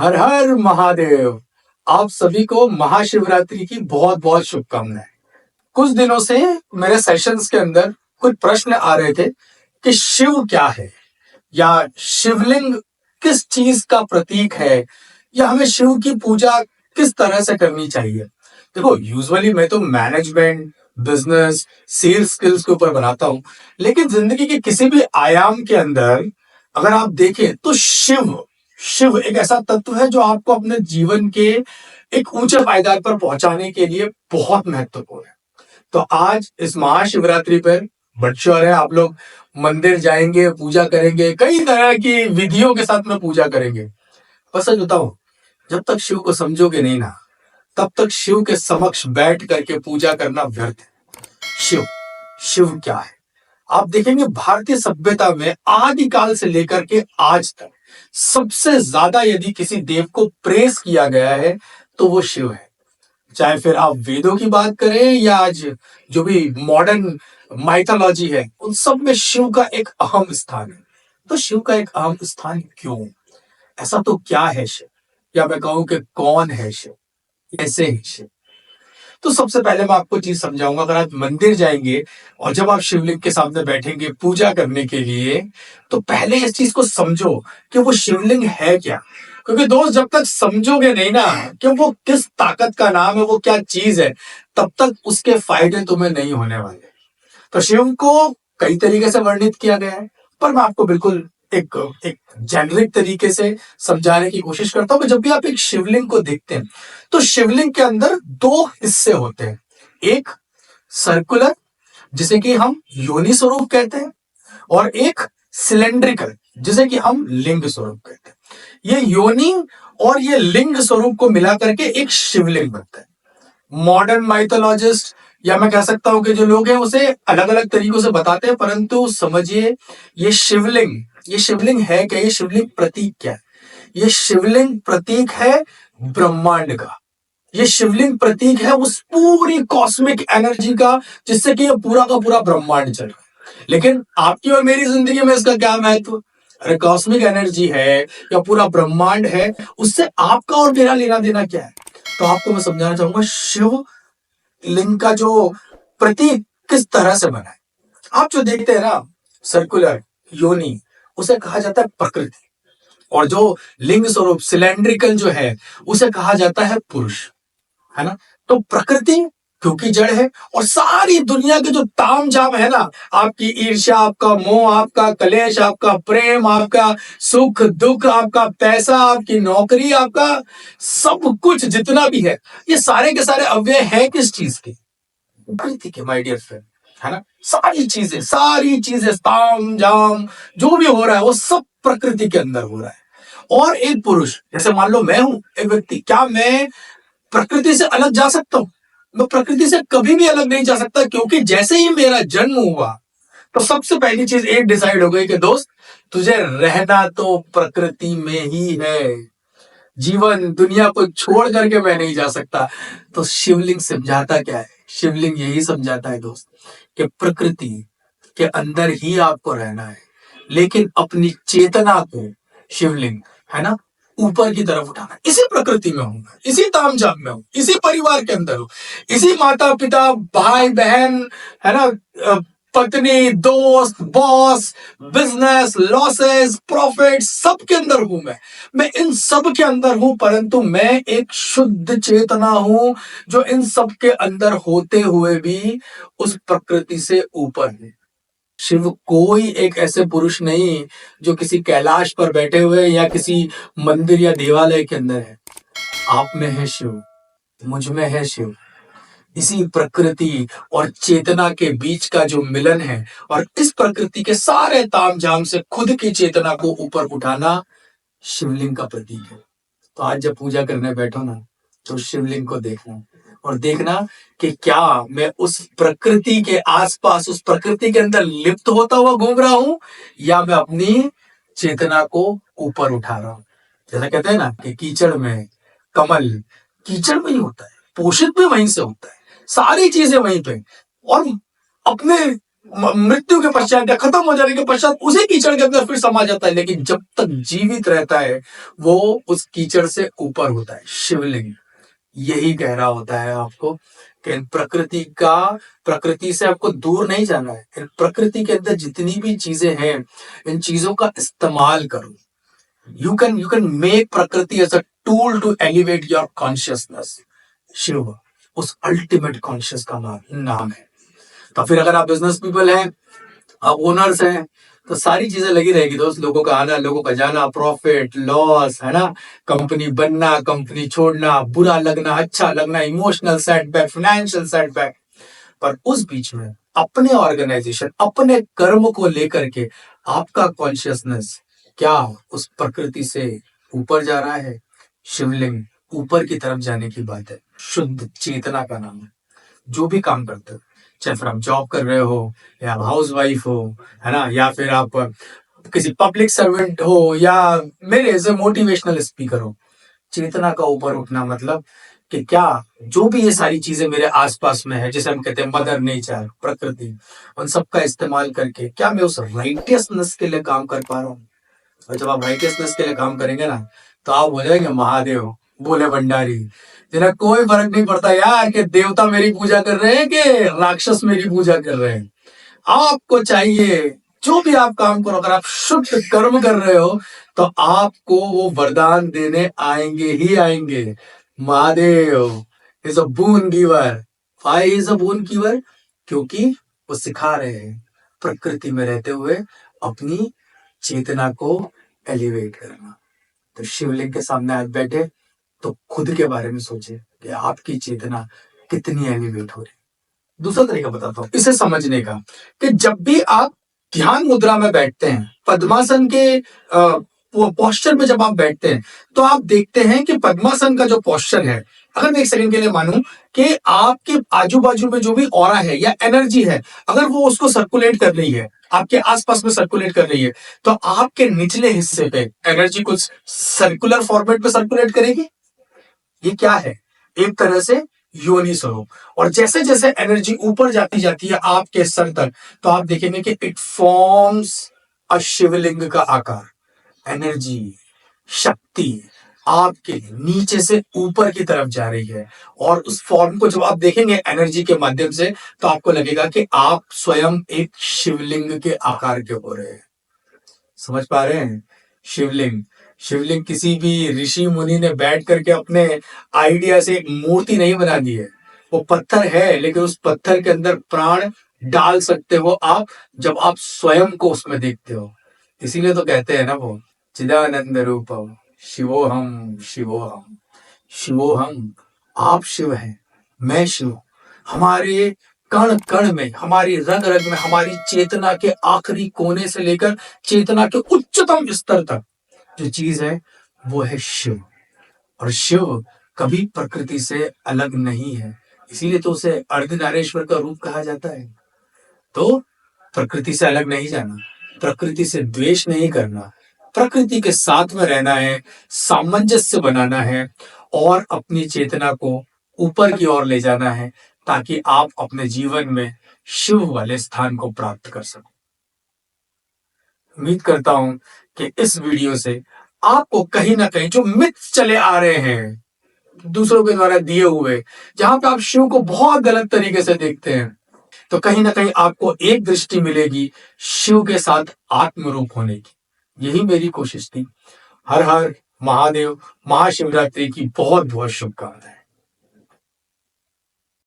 हर हर महादेव। आप सभी को महाशिवरात्रि की बहुत बहुत शुभकामनाएं। कुछ दिनों से मेरे सेशंस के अंदर कुछ प्रश्न आ रहे थे कि शिव क्या है, या शिवलिंग किस चीज का प्रतीक है, या हमें शिव की पूजा किस तरह से करनी चाहिए। देखो, यूजुअली मैं तो मैनेजमेंट, बिजनेस, सेल्स स्किल्स के ऊपर बनाता हूं, लेकिन जिंदगी के किसी भी आयाम के अंदर अगर आप देखें तो शिव शिव एक ऐसा तत्व है जो आपको अपने जीवन के एक ऊंचे पायदान पर पहुंचाने के लिए बहुत महत्वपूर्ण है। तो आज इस महाशिवरात्रि पर बट श्योर है आप लोग मंदिर जाएंगे, पूजा करेंगे, कई तरह की विधियों के साथ में पूजा करेंगे। बस सच बताऊं, जब तक शिव को समझोगे नहीं ना, तब तक शिव के समक्ष बैठ करके पूजा करना व्यर्थ है। शिव शिव क्या है? आप देखेंगे भारतीय सभ्यता में आदिकाल से लेकर के आज तक सबसे ज्यादा यदि किसी देव को प्रेस किया गया है तो वो शिव है। चाहे फिर आप वेदों की बात करें या आज जो भी मॉडर्न माइथोलॉजी है, उन सब में शिव का एक अहम स्थान है। तो शिव का एक अहम स्थान क्यों? ऐसा तो क्या है शिव, या मैं कहूं कि कौन है शिव, कैसे है शिव? तो सबसे पहले मैं आपको चीज समझाऊंगा। अगर आप मंदिर जाएंगे और जब आप शिवलिंग के सामने बैठेंगे पूजा करने के लिए, तो पहले इस चीज को समझो कि वो शिवलिंग है क्या। क्योंकि दोस्त, जब तक समझोगे नहीं ना कि वो किस ताकत का नाम है, वो क्या चीज है, तब तक उसके फायदे तुम्हें नहीं होने वाले। तो शिव को कई तरीके से वर्णित किया गया है, पर मैं आपको बिल्कुल एक एक जेनरिक तरीके से समझाने की कोशिश करता हूं कि जब भी आप एक शिवलिंग को देखते हैं तो शिवलिंग के अंदर दो हिस्से होते हैं। एक सर्कुलर, जिसे कि हम योनि स्वरूप कहते हैं, और एक सिलेंड्रिकल, जिसे कि हम लिंग स्वरूप कहते हैं। ये योनि और ये लिंग स्वरूप को मिला करके एक शिवलिंग बनता है। मॉडर्न माइथोलॉजिस्ट, या मैं कह सकता हूं कि जो लोग हैं उसे अलग अलग तरीकों से बताते हैं, परंतु समझिए ये शिवलिंग है क्या, ये शिवलिंग प्रतीक क्या है? ये शिवलिंग प्रतीक है ब्रह्मांड का। ये शिवलिंग प्रतीक है उस पूरी कॉस्मिक एनर्जी का जिससे कि ये पूरा का पूरा ब्रह्मांड चल रहा है। लेकिन आपकी और मेरी जिंदगी में इसका क्या महत्व? अरे कॉस्मिक एनर्जी है या पूरा ब्रह्मांड है, उससे आपका और मेरा लेना देना क्या है? तो आपको मैं समझाना चाहूंगा शिव लिंग का जो प्रतीक किस तरह से बना है। आप जो देखते हैं ना, सर्कुलर योनि, उसे कहा जाता है प्रकृति, और जो लिंग स्वरूप सिलेंड्रिकल जो है उसे कहा जाता है पुरुष, है ना। तो प्रकृति क्योंकि जड़ है, और सारी दुनिया के जो ताम झाम है ना, आपकी ईर्ष्या, आपका मोह, आपका कलेश, आपका प्रेम, आपका सुख दुख, आपका पैसा, आपकी नौकरी, आपका सब कुछ जितना भी है, ये सारे के सारे अव्यय है किस चीज के? प्रकृति के, माय डियर फ्रेंड, है ना। सारी चीजें ताम झाम जो भी हो रहा है वो सब प्रकृति के अंदर हो रहा है। और एक पुरुष, जैसे मान लो मैं हूं एक व्यक्ति, क्या मैं प्रकृति से अलग जा सकता हूं? मैं प्रकृति से कभी भी अलग नहीं जा सकता, क्योंकि जैसे ही मेरा जन्म हुआ तो सबसे पहली चीज एक डिसाइड हो गई कि दोस्त, तुझे रहना तो प्रकृति में ही है। जीवन दुनिया को छोड़ करके मैं नहीं जा सकता। तो शिवलिंग समझाता क्या है? शिवलिंग यही समझाता है दोस्त कि प्रकृति के अंदर ही आपको रहना है, लेकिन अपनी चेतना को, शिवलिंग, है ना, ऊपर की तरफ उठाना। इसी प्रकृति में हूं मैं, इसी तामझाम में हूं, इसी परिवार के अंदर हूं, इसी माता पिता भाई बहन, है ना, पत्नी, दोस्त, बॉस, बिजनेस, लॉसेस, प्रॉफिट, सब के अंदर हूं मैं इन सब के अंदर हूं, परंतु मैं एक शुद्ध चेतना हूं जो इन सब के अंदर होते हुए भी उस प्रकृति से ऊपर है। शिव कोई एक ऐसे पुरुष नहीं जो किसी कैलाश पर बैठे हुए या किसी मंदिर या देवालय के अंदर है। आप में है शिव, मुझ में है शिव। इसी प्रकृति और चेतना के बीच का जो मिलन है, और इस प्रकृति के सारे तामझाम से खुद की चेतना को ऊपर उठाना शिवलिंग का प्रतीक है। तो आज जब पूजा करने बैठो ना, तो शिवलिंग को देखना, और देखना कि क्या मैं उस प्रकृति के आसपास, उस प्रकृति के अंदर लिप्त होता हुआ घूम रहा हूं, या मैं अपनी चेतना को ऊपर उठा रहा हूं। जैसा कहते हैं ना कि कीचड़ में कमल कीचड़ में ही होता है, पोषित भी वहीं से होता है, सारी चीजें वहीं पे। और अपने मृत्यु के पश्चात या खत्म हो जाने के पश्चात उसी कीचड़ के अंदर फिर समा जाता है, लेकिन जब तक जीवित रहता है वो उस कीचड़ से ऊपर होता है। शिवलिंग यही कह रहा होता है आपको कि इन प्रकृति से आपको दूर नहीं जाना है। इन प्रकृति के अंदर जितनी भी चीजें हैं, इन चीजों का इस्तेमाल करो। यू कैन मेक प्रकृति as a tool to elevate your consciousness. Shiva उस अल्टीमेट कॉन्शियस का नाम है। तो फिर अगर आप बिजनेस पीपल हैं, आप ओनर्स हैं, तो सारी चीजें लगी रहेगी दोस्त। लोगों का आना, लोगों का जाना, प्रॉफिट लॉस, है ना, कंपनी बनना, कंपनी छोड़ना, बुरा लगना, अच्छा लगना, इमोशनल सेटबैक, फाइनेंशियल सेटबैक। पर उस बीच में अपने ऑर्गेनाइजेशन, अपने कर्म को लेकर के आपका कॉन्शियसनेस क्या उस प्रकृति से ऊपर जा रहा है? शिवलिंग ऊपर की तरफ जाने की बात है। शुद्ध चेतना का नाम है। जो भी काम करते हो, चाहे फिर आप जॉब कर रहे हो या हाउस वाइफ हो, है ना, या फिर आप किसी पब्लिक सर्वेंट हो, या मेरे एज ए मोटिवेशनल स्पीकर हो, चेतना का ऊपर उठना मतलब कि क्या जो भी ये सारी चीजें मेरे आसपास में है, जैसे हम कहते हैं मदर नेचर, प्रकृति, उन सब का इस्तेमाल करके क्या मैं उस राइटियसनेस के लिए काम कर पा रहा हूँ? और जब आप राइटियसनेस के लिए काम करेंगे ना, तो आप हो जाएंगे महादेव, बोले भंडारी। जिन्हें कोई फर्क नहीं पड़ता यार कि देवता मेरी पूजा कर रहे हैं कि राक्षस मेरी पूजा कर रहे हैं। आपको चाहिए जो भी आप काम करो, अगर आप शुद्ध कर्म कर रहे हो तो आपको वो वरदान देने आएंगे ही आएंगे। Mahadev is a boon giver. Why is a boon giver? क्योंकि वो सिखा रहे हैं प्रकृति में रहते हुए अपनी चेतना को एलिवेट करना। तो शिवलिंग के सामने आप बैठे तो खुद के बारे में सोचे कि आपकी चेतना कितनी एलिवेट हो रही। दूसरा तरीका बताता हूं इसे समझने का, कि जब भी आप ध्यान मुद्रा में बैठते हैं, पद्मासन के पोस्चर में जब आप बैठते हैं, तो आप देखते हैं कि पद्मासन का जो पोस्चर है, अगर मैं एक सेकंड के लिए मानूं कि आपके आजू बाजू में जो भी ऑरा है या एनर्जी है, अगर वो उसको सर्कुलेट कर रही है, आपके आसपास में सर्कुलेट कर रही है, तो आपके निचले हिस्से पे एनर्जी कुछ सर्कुलर फॉर्मेट में सर्कुलेट करेगी। ये क्या है? एक तरह से योनि स्वरूप। और जैसे जैसे एनर्जी ऊपर जाती जाती है आपके सर तक, तो आप देखेंगे कि इट फॉर्म्स अ शिवलिंग का आकार। एनर्जी, शक्ति आपके नीचे से ऊपर की तरफ जा रही है, और उस फॉर्म को जब आप देखेंगे एनर्जी के माध्यम से, तो आपको लगेगा कि आप स्वयं एक शिवलिंग के आकार के हो रहे हैं। समझ पा रहे हैं? शिवलिंग शिवलिंग किसी भी ऋषि मुनि ने बैठ करके अपने आइडिया से एक मूर्ति नहीं बना दी है। वो पत्थर है, लेकिन उस पत्थर के अंदर प्राण डाल सकते हो आप, जब आप स्वयं को उसमें देखते हो। इसीलिए तो कहते हैं ना वो, चिदानंद रूपम शिवोहम शिवोहम शिवोहम। आप शिव हैं, मैं शिव। हमारे कण कण में, हमारी रग रग में, हमारी चेतना के आखिरी कोने से लेकर चेतना के उच्चतम स्तर तक जो चीज है वो है शिव। और शिव कभी प्रकृति से अलग नहीं है, इसीलिए तो उसे अर्धनारेश्वर का रूप कहा जाता है। तो प्रकृति से अलग नहीं जाना, प्रकृति से द्वेष नहीं करना, प्रकृति के साथ में रहना है, सामंजस्य बनाना है, और अपनी चेतना को ऊपर की ओर ले जाना है, ताकि आप अपने जीवन में शिव वाले स्थान को प्राप्त कर सको। उम्मीद करता हूं कि इस वीडियो से आपको कहीं ना कहीं जो मिथ्स चले आ रहे हैं दूसरों के द्वारा दिए हुए, जहां पे आप शिव को बहुत गलत तरीके से देखते हैं, तो कहीं ना कहीं आपको एक दृष्टि मिलेगी शिव के साथ आत्मरूप होने की। यही मेरी कोशिश थी। हर हर महादेव। महाशिवरात्रि की बहुत बहुत शुभकामनाएं।